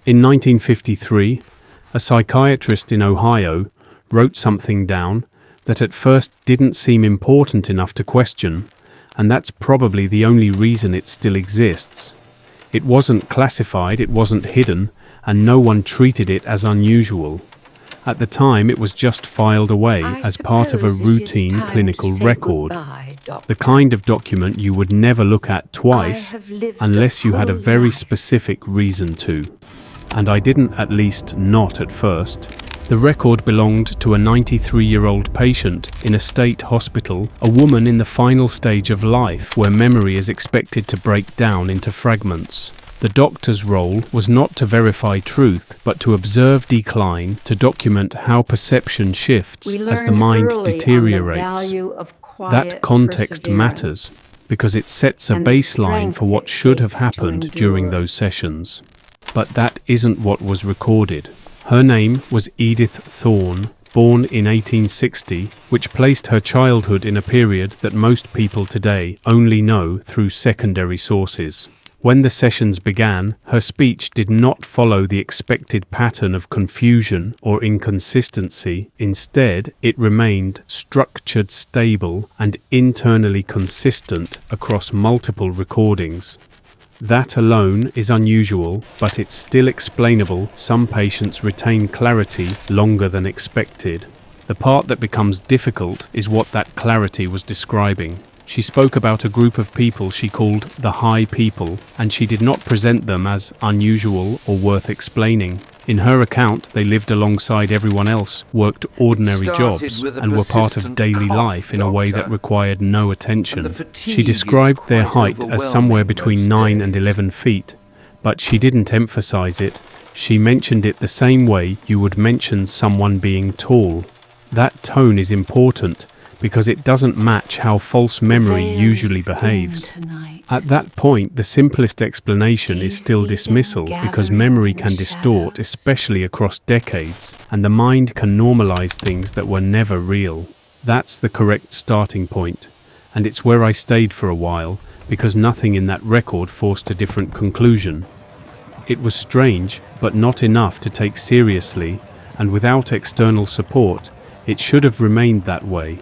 In 1953, a psychiatrist in Ohio wrote something down that at first didn't seem important enough to question, and that's probably the only reason it still exists. It wasn't classified, it wasn't hidden, and no one treated it as unusual. At the time, it was just filed away as part of a routine clinical record, the kind of document you would never look at twice unless you had a very specific reason to. And I didn't, at least not at first. The record belonged to a 93-year-old patient in a state hospital, a woman in the final stage of life where memory is expected to break down into fragments. The doctor's role was not to verify truth, but to observe decline, to document how perception shifts as the mind deteriorates. That context matters, because it sets a baseline for what should have happened during those sessions. But that isn't what was recorded. Her name was Edith Thorne, born in 1860, which placed her childhood in a period that most people today only know through secondary sources. When the sessions began, her speech did not follow the expected pattern of confusion or inconsistency. Instead, it remained structured, stable, and internally consistent across multiple recordings. That alone is unusual, but it's still explainable. Some patients retain clarity longer than expected. The part that becomes difficult is what that clarity was describing. She spoke about a group of people she called the high people, and she did not present them as unusual or worth explaining. In her account, they lived alongside everyone else, worked ordinary jobs, and were part of daily life in a way that required no attention. She described their height as somewhere between 9 and 11 feet, but she didn't emphasize it. She mentioned it the same way you would mention someone being tall. That tone is important, because it doesn't match how false memory usually behaves. At that point, the simplest explanation is still dismissal, because memory can distort, especially across decades, and the mind can normalize things that were never real. That's the correct starting point, and it's where I stayed for a while, because nothing in that record forced a different conclusion. It was strange, but not enough to take seriously, and without external support, it should have remained that way.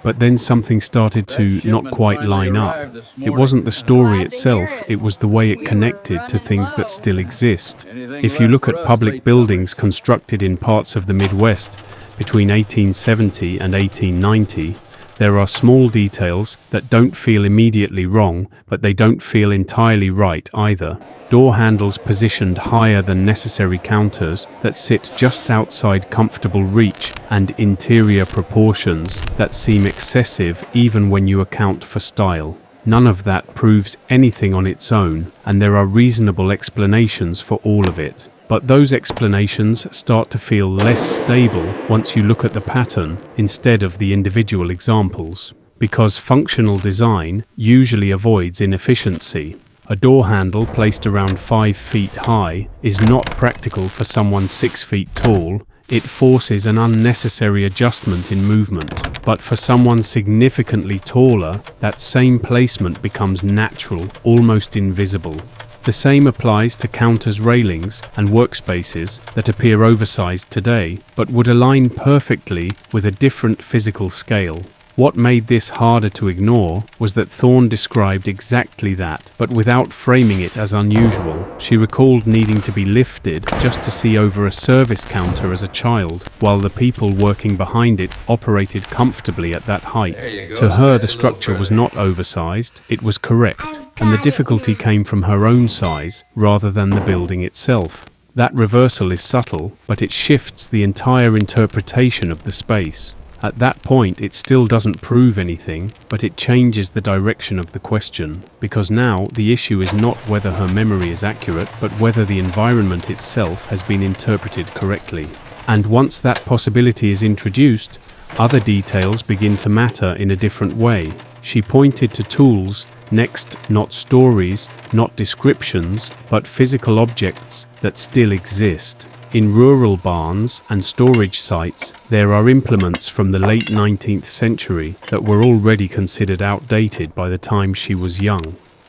But then something started to not quite line up. It wasn't the story itself, it was the way it connected to things that still exist. If you look at public buildings constructed in parts of the Midwest between 1870 and 1890, there are small details that don't feel immediately wrong, but they don't feel entirely right either. Door handles positioned higher than necessary counters that sit just outside comfortable reach, and interior proportions that seem excessive even when you account for style. None of that proves anything on its own, and there are reasonable explanations for all of it. But those explanations start to feel less stable once you look at the pattern instead of the individual examples, because functional design usually avoids inefficiency. A door handle placed around 5 feet high is not practical for someone 6 feet tall. It forces an unnecessary adjustment in movement. But for someone significantly taller, that same placement becomes natural, almost invisible. The same applies to counters, railings, and workspaces that appear oversized today, but would align perfectly with a different physical scale. What made this harder to ignore was that Thorne described exactly that, but without framing it as unusual. She recalled needing to be lifted just to see over a service counter as a child, while the people working behind it operated comfortably at that height. To her, the structure was not oversized, it was correct, and the difficulty came from her own size rather than the building itself. That reversal is subtle, but it shifts the entire interpretation of the space. At that point, it still doesn't prove anything, but it changes the direction of the question, because now the issue is not whether her memory is accurate, but whether the environment itself has been interpreted correctly. And once that possibility is introduced, other details begin to matter in a different way. She pointed to tools. Next, not stories, not descriptions, but physical objects that still exist. In rural barns and storage sites, there are implements from the late 19th century that were already considered outdated by the time she was young.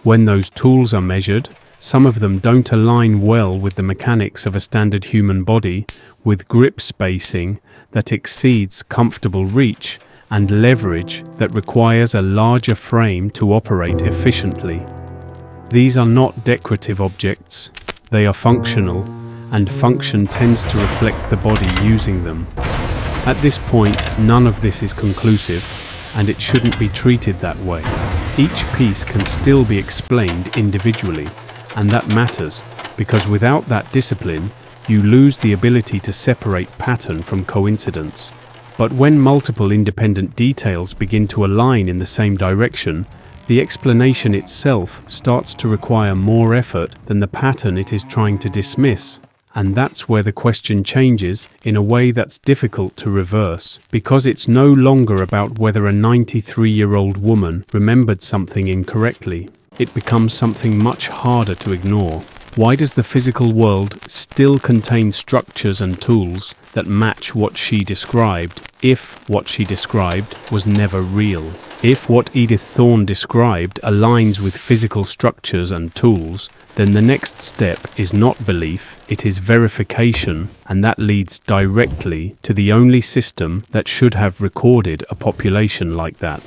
When those tools are measured, Some of them don't align well with the mechanics of a standard human body, with grip spacing that exceeds comfortable reach and leverage that requires a larger frame to operate efficiently. These are not decorative objects, they are functional, and function tends to reflect the body using them. At this point, none of this is conclusive, and it shouldn't be treated that way. Each piece can still be explained individually, and that matters, because without that discipline, you lose the ability to separate pattern from coincidence. But when multiple independent details begin to align in the same direction, the explanation itself starts to require more effort than the pattern it is trying to dismiss. And that's where the question changes in a way that's difficult to reverse, because it's no longer about whether a 93-year-old woman remembered something incorrectly. It becomes something much harder to ignore. Why does the physical world still contain structures and tools that match what she described, if what she described was never real? If what Edith Thorne described aligns with physical structures and tools, then the next step is not belief, it is verification, and that leads directly to the only system that should have recorded a population like that.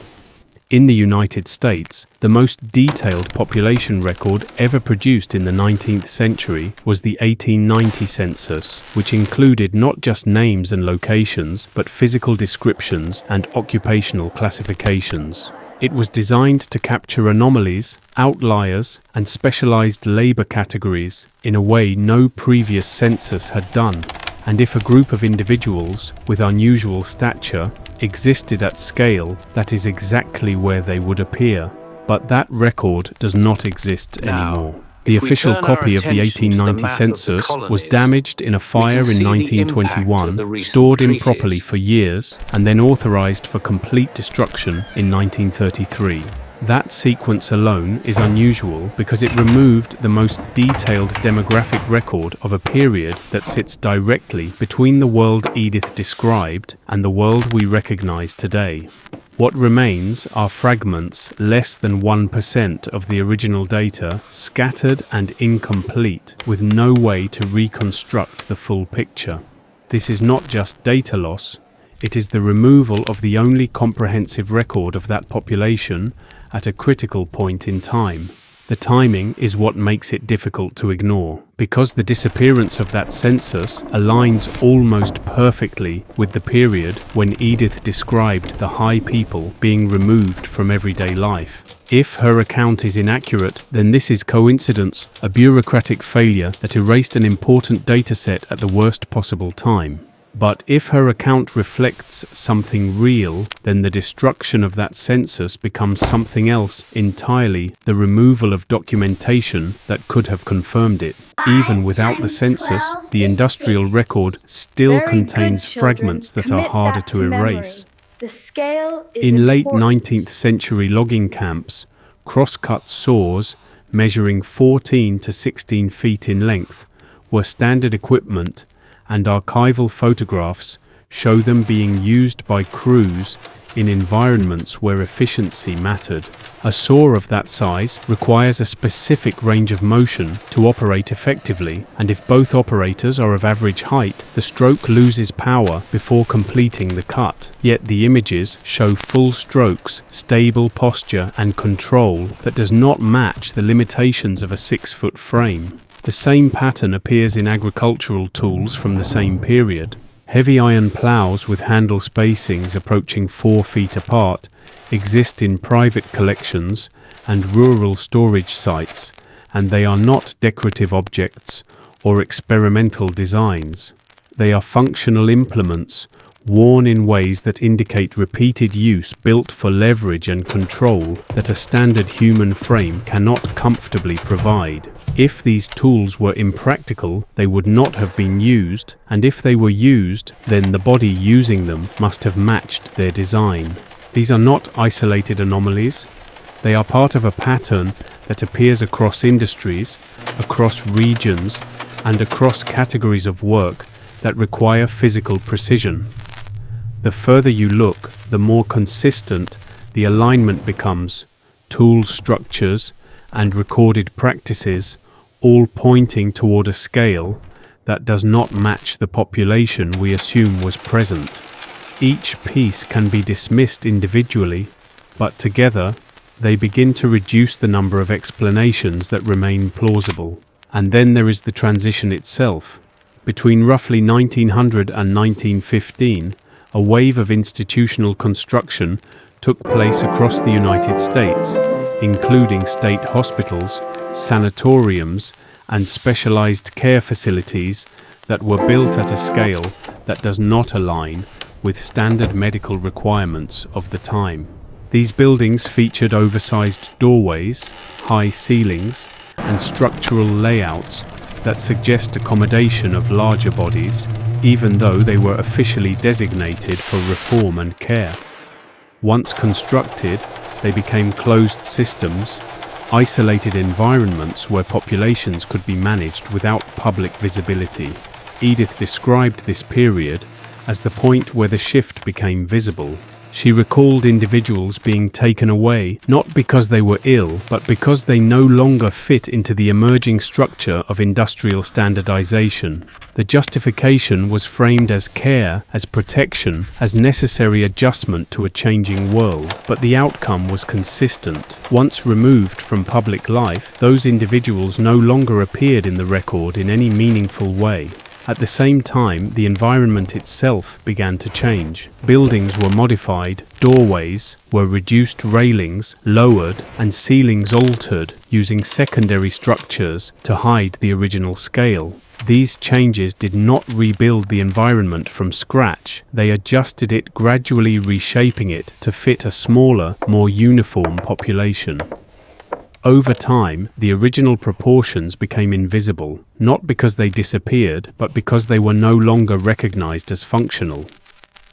In the United States, the most detailed population record ever produced in the 19th century was the 1890 census, which included not just names and locations, but physical descriptions and occupational classifications. It was designed to capture anomalies, outliers, and specialized labor categories in a way no previous census had done. And if a group of individuals with unusual stature existed at scale, that is exactly where they would appear. But that record does not exist anymore. The official copy of the 1890 census was damaged in a fire in 1921, stored improperly for years, and then authorized for complete destruction in 1933. That sequence alone is unusual because it removed the most detailed demographic record of a period that sits directly between the world Edith described and the world we recognize today. What remains are fragments less than 1% of the original data, scattered and incomplete, with no way to reconstruct the full picture. This is not just data loss, it is the removal of the only comprehensive record of that population at a critical point in time. The timing is what makes it difficult to ignore, because the disappearance of that census aligns almost perfectly with the period when Edith described the high people being removed from everyday life. If her account is inaccurate, then this is coincidence, a bureaucratic failure that erased an important dataset at the worst possible time. But if her account reflects something real, then the destruction of that census becomes something else entirely, the removal of documentation that could have confirmed it. Even without the census, the industrial record still contains fragments that are harder to erase. In late 19th century logging camps, cross-cut saws measuring 14 to 16 feet in length were standard equipment, and archival photographs show them being used by crews in environments where efficiency mattered. A saw of that size requires a specific range of motion to operate effectively, and if both operators are of average height, the stroke loses power before completing the cut. Yet the images show full strokes, stable posture, and control that does not match the limitations of a 6-foot frame. The same pattern appears in agricultural tools from the same period. Heavy iron plows with handle spacings approaching 4 feet apart exist in private collections and rural storage sites, and they are not decorative objects or experimental designs. They are functional implements, worn in ways that indicate repeated use, built for leverage and control that a standard human frame cannot comfortably provide. If these tools were impractical, they would not have been used, and if they were used, then the body using them must have matched their design. These are not isolated anomalies. They are part of a pattern that appears across industries, across regions, and across categories of work that require physical precision. The further you look, the more consistent the alignment becomes. Tool structures and recorded practices all pointing toward a scale that does not match the population we assume was present. Each piece can be dismissed individually, but together they begin to reduce the number of explanations that remain plausible. And then there is the transition itself. Between roughly 1900 and 1915, a wave of institutional construction took place across the United States, including state hospitals, sanatoriums, and specialized care facilities that were built at a scale that does not align with standard medical requirements of the time. These buildings featured oversized doorways, high ceilings, and structural layouts that suggest accommodation of larger bodies, even though they were officially designated for reform and care. Once constructed, they became closed systems, isolated environments where populations could be managed without public visibility. Edith described this period as the point where the shift became visible. She recalled individuals being taken away, not because they were ill, but because they no longer fit into the emerging structure of industrial standardization. The justification was framed as care, as protection, as necessary adjustment to a changing world, but the outcome was consistent. Once removed from public life, those individuals no longer appeared in the record in any meaningful way. At the same time, the environment itself began to change. Buildings were modified, doorways were reduced, railings lowered, and ceilings altered, using secondary structures to hide the original scale. These changes did not rebuild the environment from scratch. They adjusted it, gradually reshaping it to fit a smaller, more uniform population. Over time, the original proportions became invisible, not because they disappeared, but because they were no longer recognized as functional.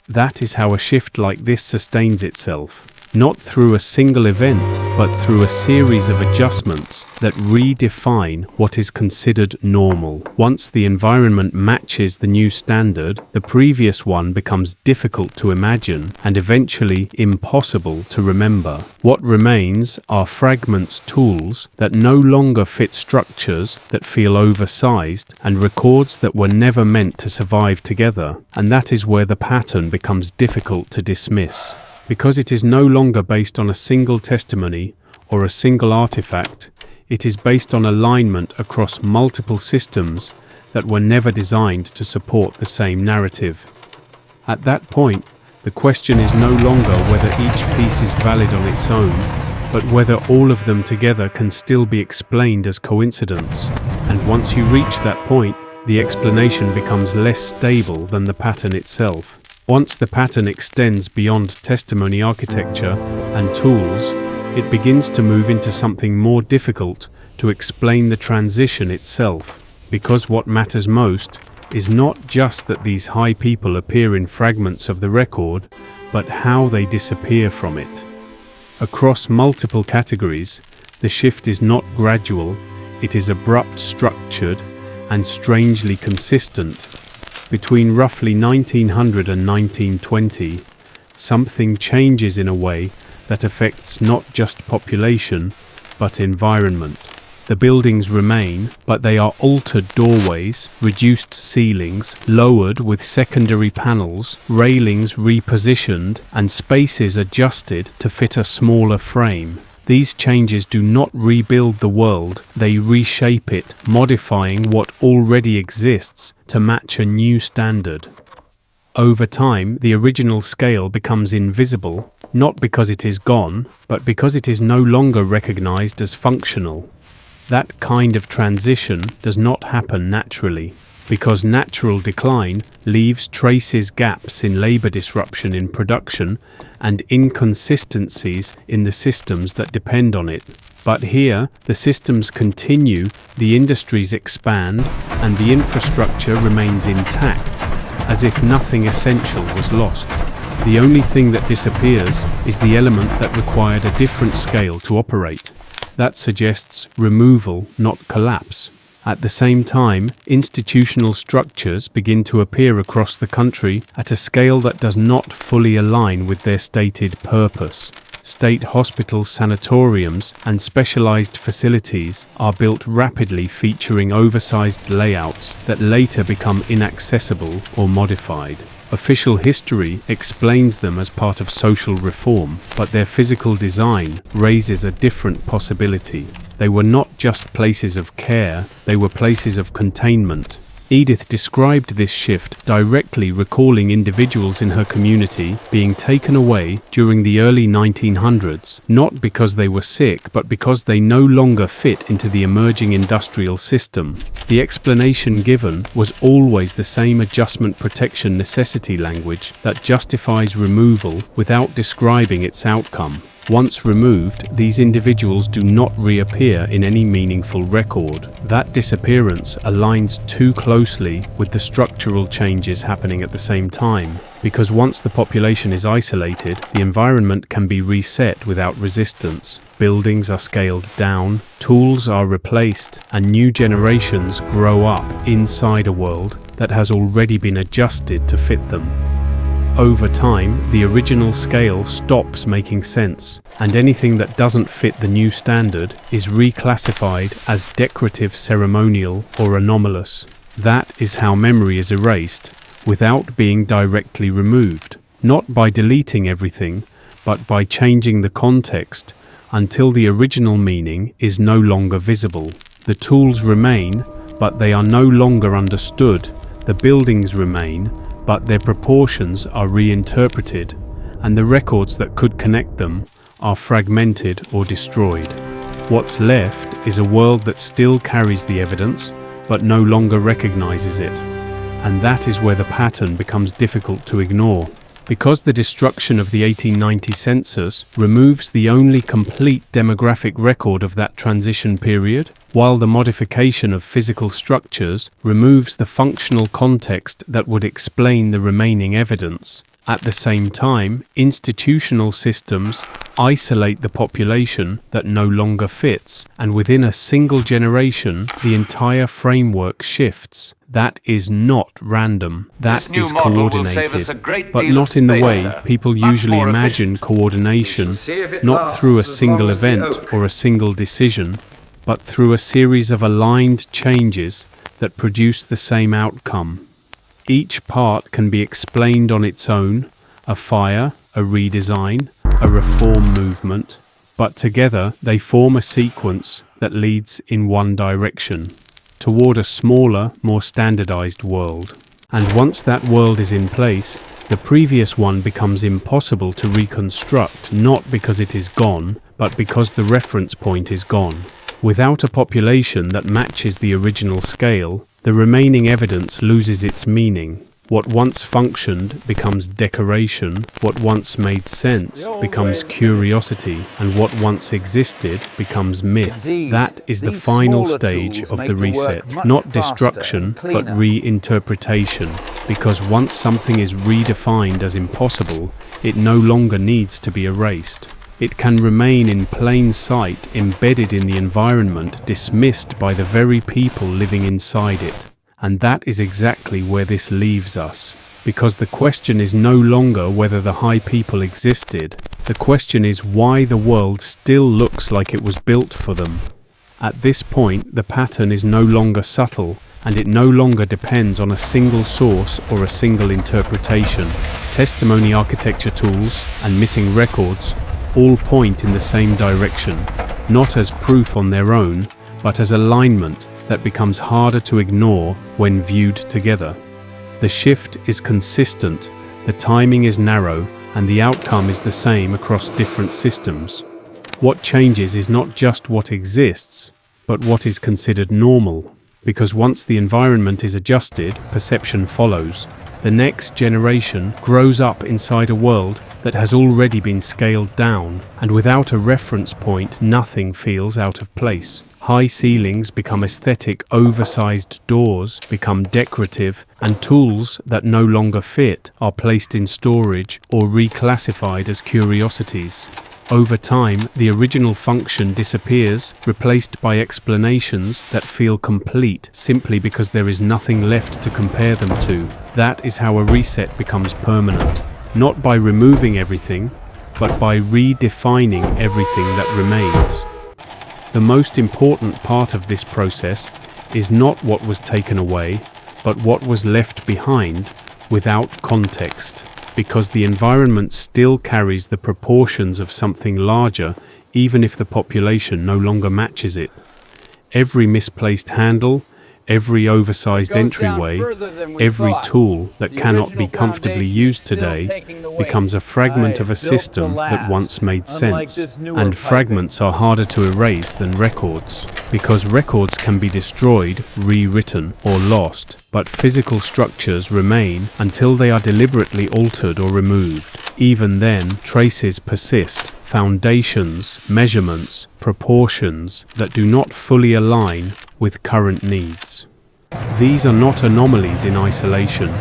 That is how a shift like this sustains itself, not through a single event, but through a series of adjustments that redefine what is considered normal. Once the environment matches the new standard, the previous one becomes difficult to imagine and eventually impossible to remember. What remains are fragments, tools that no longer fit structures that feel oversized, and records that were never meant to survive together. And that is where the pattern becomes difficult to dismiss. Because it is no longer based on a single testimony or a single artifact, it is based on alignment across multiple systems that were never designed to support the same narrative. At that point, the question is no longer whether each piece is valid on its own, but whether all of them together can still be explained as coincidence. And once you reach that point, the explanation becomes less stable than the pattern itself. Once the pattern extends beyond testimony architecture and tools, it begins to move into something more difficult to explain: the transition itself. Because what matters most is not just that these high people appear in fragments of the record, but how they disappear from it. Across multiple categories, the shift is not gradual, it is abrupt, structured, and strangely consistent. Between roughly 1900 and 1920, something changes in a way that affects not just population, but environment. The buildings remain, but they are altered: doorways, reduced ceilings, lowered with secondary panels, railings repositioned, and spaces adjusted to fit a smaller frame. These changes do not rebuild the world, they reshape it, modifying what already exists to match a new standard. Over time, the original scale becomes invisible, not because it is gone, but because it is no longer recognized as functional. That kind of transition does not happen naturally, because natural decline leaves traces, gaps in labor, disruption in production, and inconsistencies in the systems that depend on it. But here, the systems continue, the industries expand, and the infrastructure remains intact, as if nothing essential was lost. The only thing that disappears is the element that required a different scale to operate. That suggests removal, not collapse. At the same time, institutional structures begin to appear across the country at a scale that does not fully align with their stated purpose. state hospitals, sanatoriums, and specialized facilities are built rapidly, featuring oversized layouts that later become inaccessible or modified. Official history explains them as part of social reform, but their physical design raises a different possibility. They were not just places of care, they were places of containment. Edith described this shift directly, recalling individuals in her community being taken away during the early 1900s, not because they were sick, but because they no longer fit into the emerging industrial system. The explanation given was always the same: adjustment protection necessity language that justifies removal without describing its outcome. Once removed, these individuals do not reappear in any meaningful record. That disappearance aligns too closely with the structural changes happening at the same time, because once the population is isolated, the environment can be reset without resistance. Buildings are scaled down, tools are replaced, and new generations grow up inside a world that has already been adjusted to fit them. Over time, the original scale stops making sense, and anything that doesn't fit the new standard is reclassified as decorative, ceremonial, or anomalous. That is how memory is erased, without being directly removed, not by deleting everything, but by changing the context until the original meaning is no longer visible. The tools remain, but they are no longer understood. The buildings remain, but their proportions are reinterpreted, and the records that could connect them are fragmented or destroyed. What's left is a world that still carries the evidence, but no longer recognizes it. And that is where the pattern becomes difficult to ignore. Because the destruction of the 1890 census removes the only complete demographic record of that transition period, while the modification of physical structures removes the functional context that would explain the remaining evidence. At the same time, institutional systems isolate the population that no longer fits, and within a single generation, the entire framework shifts. That is not random. That is coordinated, but not in the way people usually imagine coordination, not through a single event or a single decision, but through a series of aligned changes that produce the same outcome. Each part can be explained on its own: a fire, a redesign, a reform movement, but together they form a sequence that leads in one direction, toward a smaller, more standardized world. And once that world is in place, the previous one becomes impossible to reconstruct, not because it is gone, but because the reference point is gone. Without a population that matches the original scale, the remaining evidence loses its meaning. What once functioned becomes decoration, what once made sense becomes curiosity, and what once existed becomes myth. That is the final stage of the reset, not destruction, but reinterpretation. Because once something is redefined as impossible, it no longer needs to be erased. It can remain in plain sight, embedded in the environment, dismissed by the very people living inside it. And that is exactly where this leaves us. Because the question is no longer whether the high people existed. The question is why the world still looks like it was built for them. At this point, the pattern is no longer subtle, and it no longer depends on a single source or a single interpretation. Testimony architecture tools and missing records all point in the same direction, not as proof on their own, but as alignment that becomes harder to ignore when viewed together. The shift is consistent, the timing is narrow, and the outcome is the same across different systems. What changes is not just what exists, but what is considered normal, because once the environment is adjusted, perception follows. The next generation grows up inside a world that has already been scaled down, and without a reference point, nothing feels out of place. High ceilings become aesthetic, oversized doors become decorative, and tools that no longer fit are placed in storage or reclassified as curiosities. Over time, the original function disappears, replaced by explanations that feel complete simply because there is nothing left to compare them to. That is how a reset becomes permanent. Not by removing everything, but by redefining everything that remains. The most important part of this process is not what was taken away, but what was left behind without context, because the environment still carries the proportions of something larger, even if the population no longer matches it. Every misplaced handle, every oversized entryway, every tool that cannot be comfortably used today becomes a fragment of a system that once made sense. And fragments are harder to erase than records, because records can be destroyed, rewritten, or lost, but physical structures remain until they are deliberately altered or removed. Even then, traces persist, foundations, measurements, proportions that do not fully align with current needs. These are not anomalies in isolation.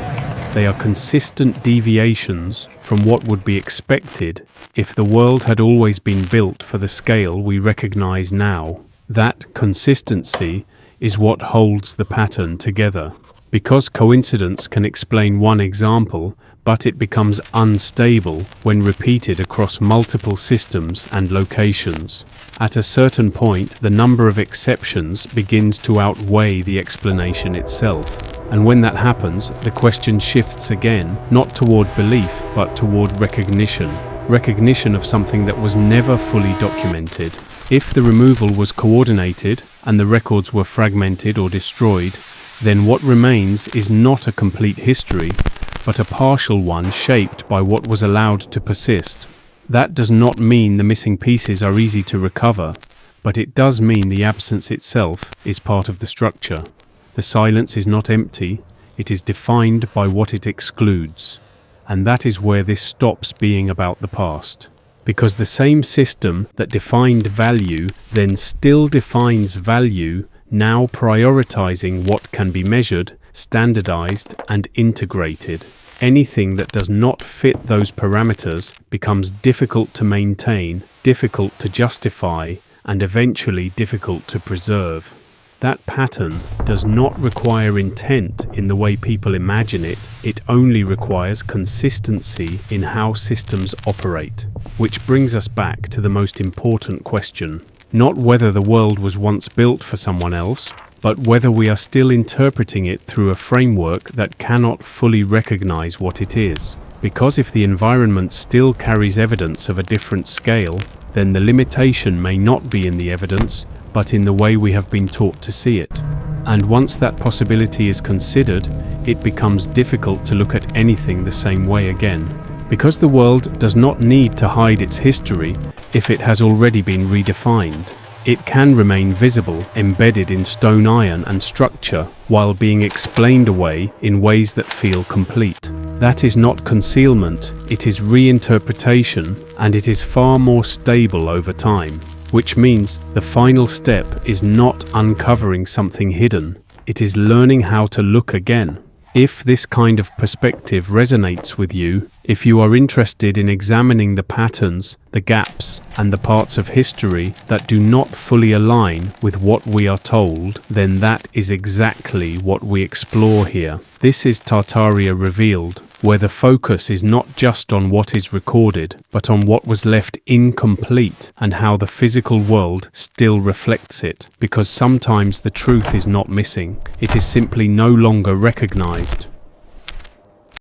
They are consistent deviations from what would be expected if the world had always been built for the scale we recognize now. That consistency is what holds the pattern together. Because coincidence can explain one example, but it becomes unstable when repeated across multiple systems and locations. At a certain point, the number of exceptions begins to outweigh the explanation itself. And when that happens, the question shifts again, not toward belief, but toward recognition. Recognition of something that was never fully documented. If the removal was coordinated and the records were fragmented or destroyed, then what remains is not a complete history, but a partial one shaped by what was allowed to persist. That does not mean the missing pieces are easy to recover, but it does mean the absence itself is part of the structure. The silence is not empty, it is defined by what it excludes. And that is where this stops being about the past. Because the same system that defined value then still defines value, now prioritizing what can be measured, standardized, and integrated. Anything that does not fit those parameters becomes difficult to maintain, difficult to justify, and eventually difficult to preserve. That pattern does not require intent in the way people imagine it. It only requires consistency in how systems operate. Which brings us back to the most important question. Not whether the world was once built for someone else, but whether we are still interpreting it through a framework that cannot fully recognize what it is. Because if the environment still carries evidence of a different scale, then the limitation may not be in the evidence, but in the way we have been taught to see it. And once that possibility is considered, it becomes difficult to look at anything the same way again. Because the world does not need to hide its history if it has already been redefined. It can remain visible, embedded in stone, iron, and structure, while being explained away in ways that feel complete. That is not concealment, it is reinterpretation, and it is far more stable over time. Which means the final step is not uncovering something hidden, it is learning how to look again. If this kind of perspective resonates with you, if you are interested in examining the patterns, the gaps, and the parts of history that do not fully align with what we are told, then that is exactly what we explore here. This is Tartaria Revealed, where the focus is not just on what is recorded, but on what was left incomplete and how the physical world still reflects it. Because sometimes the truth is not missing, it is simply no longer recognized.